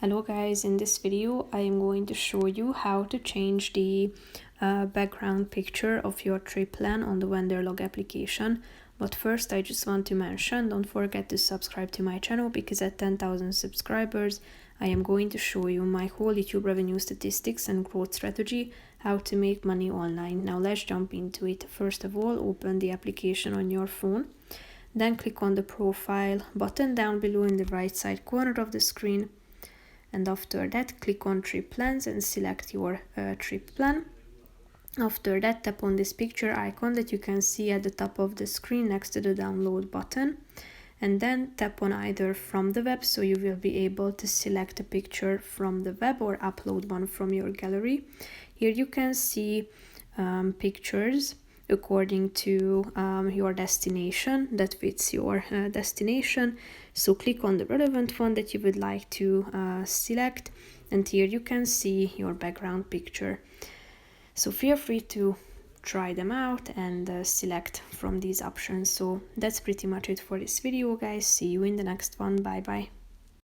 Hello guys, in this video I am going to show you how to change the background picture of your trip plan on the Wanderlog application. But first I just want to mention, don't forget to subscribe to my channel, because at 10,000 subscribers I am going to show you my whole YouTube revenue statistics and growth strategy, how to make money online. Now let's jump into it. First of all, open the application on your phone. Then click on the profile button down below in the right side corner of the screen. And after that, click on trip plans and select your trip plan. After that, tap on this picture icon that you can see at the top of the screen next to the download button. And then tap on either from the web, so you will be able to select a picture from the web or upload one from your gallery. Here you can see pictures according to your destination that fits your destination. So click on the relevant one that you would like to select, and here you can see your background picture. So feel free to try them out and select from these options. So that's pretty much it for this video, guys. See you in the next one. Bye bye.